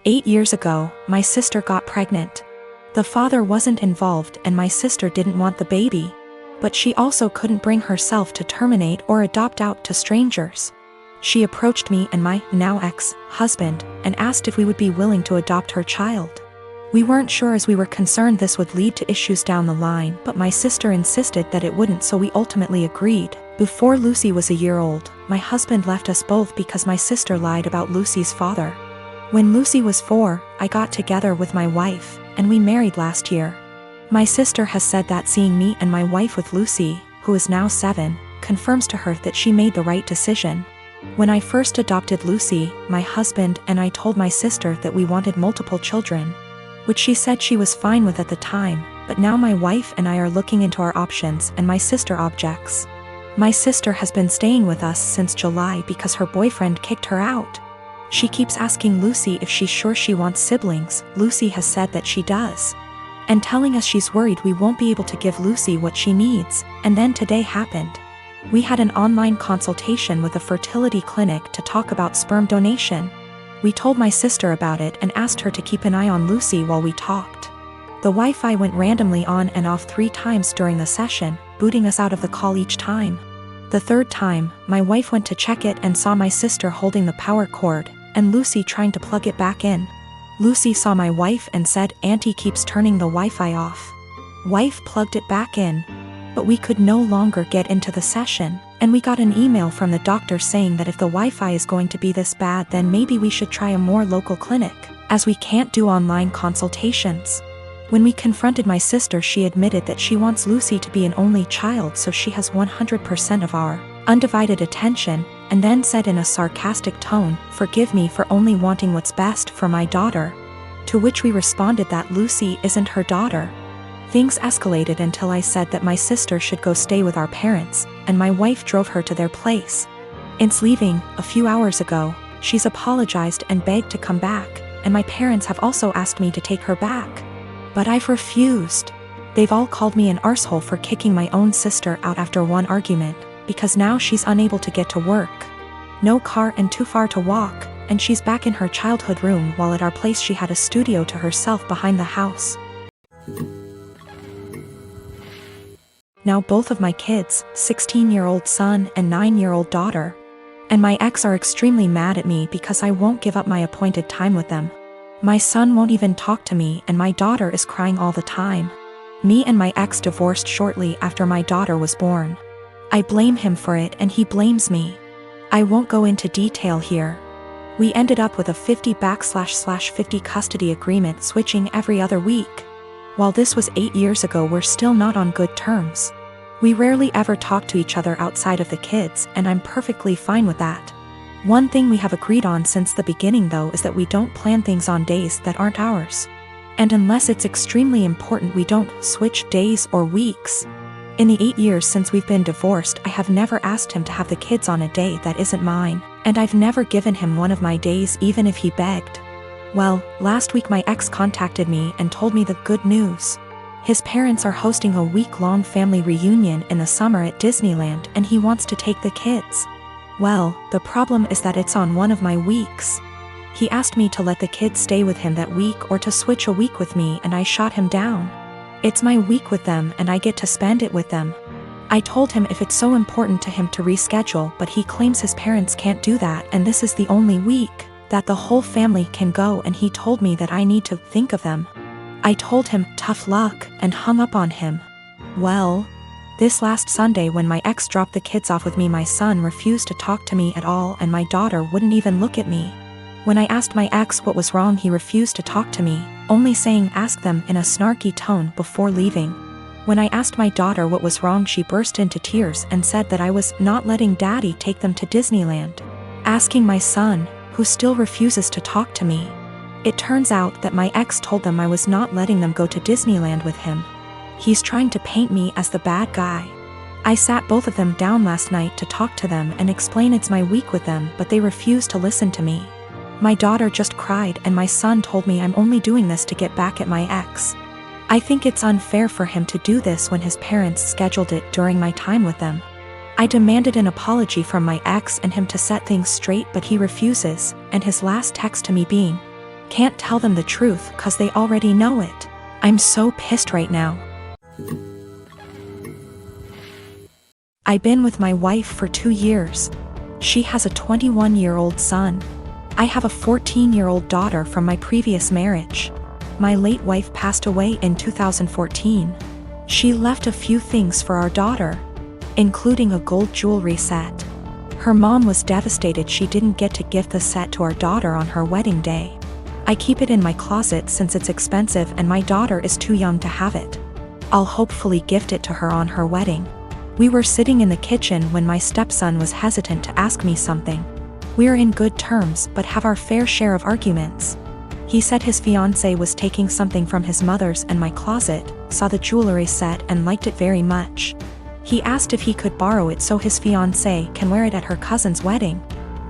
8 years ago, my sister got pregnant. The father wasn't involved and my sister didn't want the baby. But she also couldn't bring herself to terminate or adopt out to strangers. She approached me and my now ex-husband and asked if we would be willing to adopt her child. We weren't sure as we were concerned this would lead to issues down the line, but my sister insisted that it wouldn't, so we ultimately agreed. Before Lucy was a year old, my husband left us both because my sister lied about Lucy's father. When Lucy was 4, I got together with my wife, and we married last year. My sister has said that seeing me and my wife with Lucy, who is now 7, confirms to her that she made the right decision. When I first adopted Lucy, my husband and I told my sister that we wanted multiple children, which she said she was fine with at the time, but now my wife and I are looking into our options and my sister objects. My sister has been staying with us since July because her boyfriend kicked her out. She keeps asking Lucy if she's sure she wants siblings. Lucy has said that she does, and telling us she's worried we won't be able to give Lucy what she needs. And then today happened. We had an online consultation with a fertility clinic to talk about sperm donation. We told my sister about it and asked her to keep an eye on Lucy while we talked. The Wi-Fi went randomly on and off 3 times during the session, booting us out of the call each time. The 3rd time, my wife went to check it and saw my sister holding the power cord, and Lucy trying to plug it back in. Lucy saw my wife and said, "Auntie keeps turning the Wi-Fi off." Wife plugged it back in. But we could no longer get into the session, and we got an email from the doctor saying that if the Wi-Fi is going to be this bad, then maybe we should try a more local clinic, as we can't do online consultations. When we confronted my sister, she admitted that she wants Lucy to be an only child so she has 100% of our undivided attention, and then said in a sarcastic tone, "Forgive me for only wanting what's best for my daughter." To which we responded that Lucy isn't her daughter. Things escalated until I said that my sister should go stay with our parents, and my wife drove her to their place. Since leaving, a few hours ago, she's apologized and begged to come back, and my parents have also asked me to take her back. But I've refused. They've all called me an arsehole for kicking my own sister out after one argument, because now she's unable to get to work. No car and too far to walk, and she's back in her childhood room while at our place she had a studio to herself behind the house. Now both of my kids, 16-year-old son and 9-year-old daughter, and my ex are extremely mad at me because I won't give up my appointed time with them. My son won't even talk to me and my daughter is crying all the time. Me and my ex divorced shortly after my daughter was born. I blame him for it and he blames me. I won't go into detail here. We ended up with a 50/50 custody agreement, switching every other week. While this was 8 years ago, we're still not on good terms. We rarely ever talk to each other outside of the kids, and I'm perfectly fine with that. One thing we have agreed on since the beginning though is that we don't plan things on days that aren't ours. And unless it's extremely important, we don't switch days or weeks. In the 8 years since we've been divorced, I have never asked him to have the kids on a day that isn't mine, and I've never given him one of my days even if he begged. Well, last week my ex contacted me and told me the good news. His parents are hosting a week-long family reunion in the summer at Disneyland and he wants to take the kids. Well, the problem is that it's on one of my weeks. He asked me to let the kids stay with him that week or to switch a week with me, and I shot him down. It's my week with them and I get to spend it with them. I told him if it's so important to him to reschedule, but he claims his parents can't do that and this is the only week that the whole family can go, and he told me that I need to think of them. I told him tough luck and hung up on him. Well, this last Sunday when my ex dropped the kids off with me, my son refused to talk to me at all and my daughter wouldn't even look at me. When I asked my ex what was wrong, he refused to talk to me, only saying ask them in a snarky tone before leaving. When I asked my daughter what was wrong, she burst into tears and said that I was not letting daddy take them to Disneyland. Asking my son, who still refuses to talk to me. It turns out that my ex told them I was not letting them go to Disneyland with him. He's trying to paint me as the bad guy. I sat both of them down last night to talk to them and explain it's my week with them, but they refuse to listen to me. My daughter just cried and my son told me I'm only doing this to get back at my ex. I think it's unfair for him to do this when his parents scheduled it during my time with them. I demanded an apology from my ex and him to set things straight, but he refuses, and his last text to me being, Can't tell them the truth cause they already know it. I'm so pissed right now. I've been with my wife for 2 years. She has a 21-year-old son. I have a 14-year-old daughter from my previous marriage. My late wife passed away in 2014. She left a few things for our daughter, including a gold jewelry set. Her mom was devastated she didn't get to gift the set to our daughter on her wedding day. I keep it in my closet since it's expensive and my daughter is too young to have it. I'll hopefully gift it to her on her wedding. We were sitting in the kitchen when my stepson was hesitant to ask me something. We're in good terms but have our fair share of arguments. He said his fiancée was taking something from his mother's and my closet, saw the jewelry set and liked it very much. He asked if he could borrow it so his fiancée can wear it at her cousin's wedding.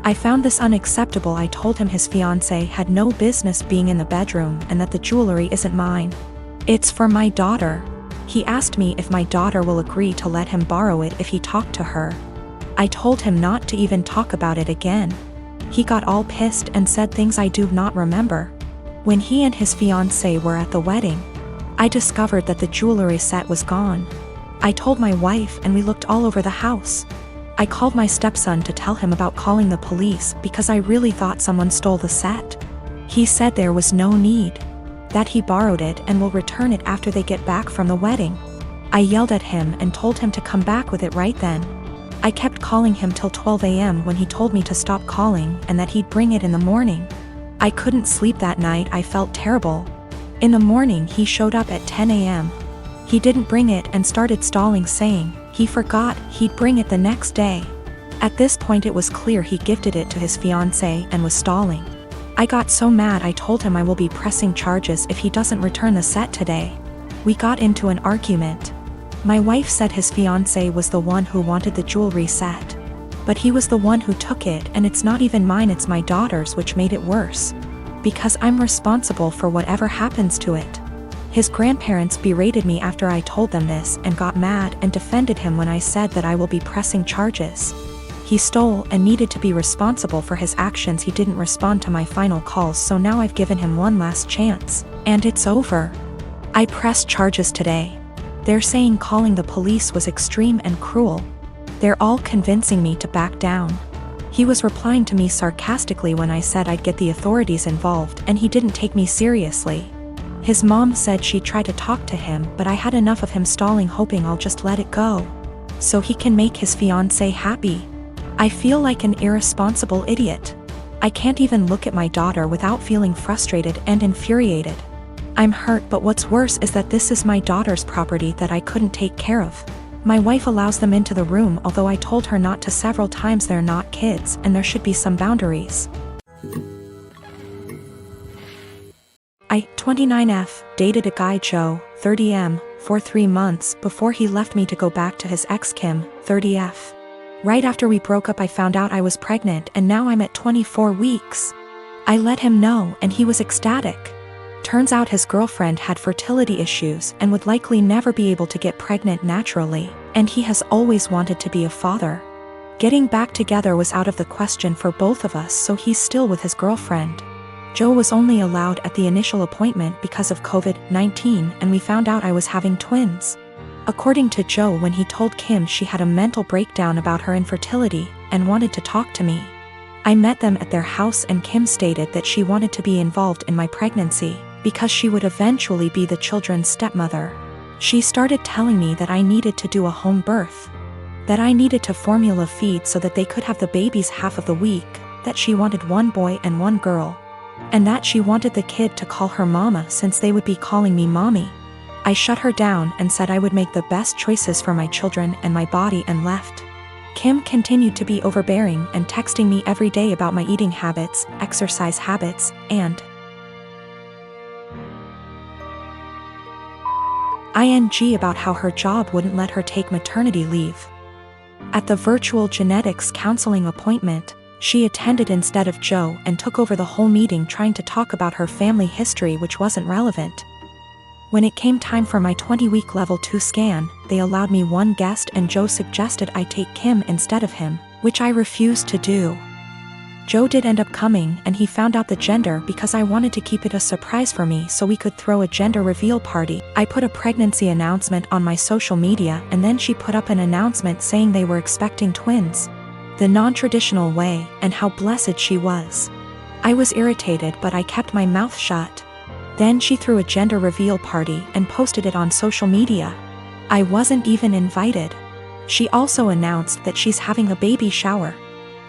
I found this unacceptable. I told him his fiancée had no business being in the bedroom and that the jewelry isn't mine. It's for my daughter. He asked me if my daughter will agree to let him borrow it if he talked to her. I told him not to even talk about it again. He got all pissed and said things I do not remember. When he and his fiancée were at the wedding, I discovered that the jewelry set was gone. I told my wife and we looked all over the house. I called my stepson to tell him about calling the police because I really thought someone stole the set. He said there was no need, that he borrowed it and will return it after they get back from the wedding. I yelled at him and told him to come back with it right then. I kept calling him till 12 a.m. when he told me to stop calling and that he'd bring it in the morning. I couldn't sleep that night. I felt terrible. In the morning he showed up at 10 a.m. He didn't bring it and started stalling, saying he forgot he'd bring it the next day. At this point it was clear he gifted it to his fiancée and was stalling. I got so mad I told him I will be pressing charges if he doesn't return the set today. We got into an argument. My wife said his fiancée was the one who wanted the jewelry set. But he was the one who took it and it's not even mine, it's my daughter's, which made it worse. Because I'm responsible for whatever happens to it. His grandparents berated me after I told them this and got mad and defended him when I said that I will be pressing charges. He stole and needed to be responsible for his actions. He didn't respond to my final calls, so now I've given him one last chance, and it's over. I pressed charges today. They're saying calling the police was extreme and cruel. They're all convincing me to back down. He was replying to me sarcastically when I said I'd get the authorities involved, and he didn't take me seriously. His mom said she tried to talk to him, but I had enough of him stalling, hoping I'll just let it go, so he can make his fiancée happy. I feel like an irresponsible idiot. I can't even look at my daughter without feeling frustrated and infuriated. I'm hurt, but what's worse is that this is my daughter's property that I couldn't take care of. My wife allows them into the room, although I told her not to several times. They're not kids and there should be some boundaries. I, 29F, dated a guy Joe, 30M, for 3 months before he left me to go back to his ex Kim, 30F. Right after we broke up I found out I was pregnant and now I'm at 24 weeks. I let him know and he was ecstatic. Turns out his girlfriend had fertility issues and would likely never be able to get pregnant naturally, and he has always wanted to be a father. Getting back together was out of the question for both of us, so he's still with his girlfriend. Joe was only allowed at the initial appointment because of COVID-19 and we found out I was having twins. According to Joe, when he told Kim, she had a mental breakdown about her infertility and wanted to talk to me. I met them at their house and Kim stated that she wanted to be involved in my pregnancy because she would eventually be the children's stepmother. She started telling me that I needed to do a home birth, that I needed to formula feed so that they could have the babies half of the week, that she wanted 1 boy and 1 girl, and that she wanted the kid to call her mama since they would be calling me mommy. I shut her down and said I would make the best choices for my children and my body and left. Kim continued to be overbearing and texting me every day about my eating habits, exercise habits, and ing about how her job wouldn't let her take maternity leave. At the virtual genetics counseling appointment, she attended instead of Joe and took over the whole meeting trying to talk about her family history, which wasn't relevant. When it came time for my 20-week level 2 scan, they allowed me 1 guest and Joe suggested I take Kim instead of him, which I refused to do. Joe did end up coming, and he found out the gender because I wanted to keep it a surprise for me so we could throw a gender reveal party. I put a pregnancy announcement on my social media, and then she put up an announcement saying they were expecting twins. The non-traditional way, and how blessed she was. I was irritated, but I kept my mouth shut. Then she threw a gender reveal party and posted it on social media. I wasn't even invited. She also announced that she's having a baby shower.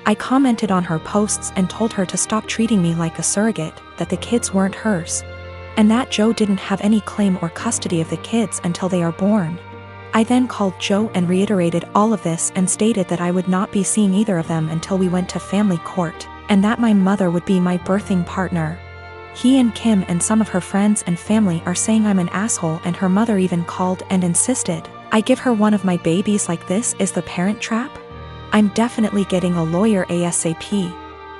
I commented on her posts and told her to stop treating me like a surrogate, that the kids weren't hers, and that Joe didn't have any claim or custody of the kids until they are born. I then called Joe and reiterated all of this and stated that I would not be seeing either of them until we went to family court, and that my mother would be my birthing partner. He and Kim and some of her friends and family are saying I'm an asshole, and her mother even called and insisted I give her one of my babies. Like, this is the Parent Trap? I'm definitely getting a lawyer ASAP.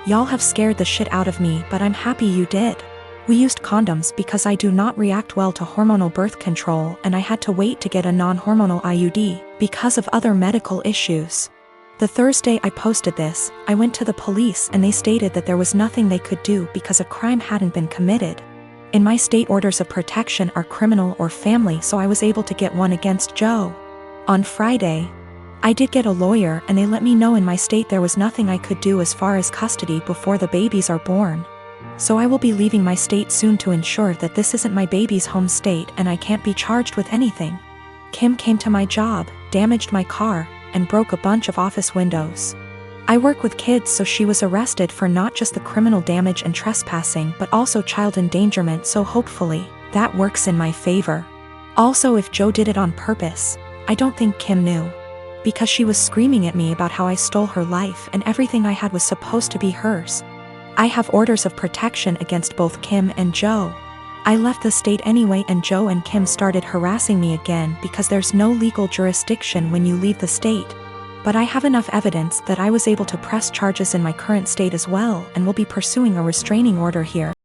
Y'all have scared the shit out of me, but I'm happy you did. We used condoms because I do not react well to hormonal birth control, and I had to wait to get a non-hormonal IUD because of other medical issues. The Thursday I posted this, I went to the police and they stated that there was nothing they could do because a crime hadn't been committed. In my state, orders of protection are criminal or family, so I was able to get one against Joe. On Friday, I did get a lawyer, and they let me know in my state there was nothing I could do as far as custody before the babies are born. So I will be leaving my state soon to ensure that this isn't my baby's home state and I can't be charged with anything. Kim came to my job, damaged my car, and broke a bunch of office windows. I work with kids, so she was arrested for not just the criminal damage and trespassing but also child endangerment, so hopefully that works in my favor. Also, if Joe did it on purpose, I don't think Kim knew, because she was screaming at me about how I stole her life and everything I had was supposed to be hers. I have orders of protection against both Kim and Joe. I left the state anyway, and Joe and Kim started harassing me again because there's no legal jurisdiction when you leave the state. But I have enough evidence that I was able to press charges in my current state as well, and will be pursuing a restraining order here.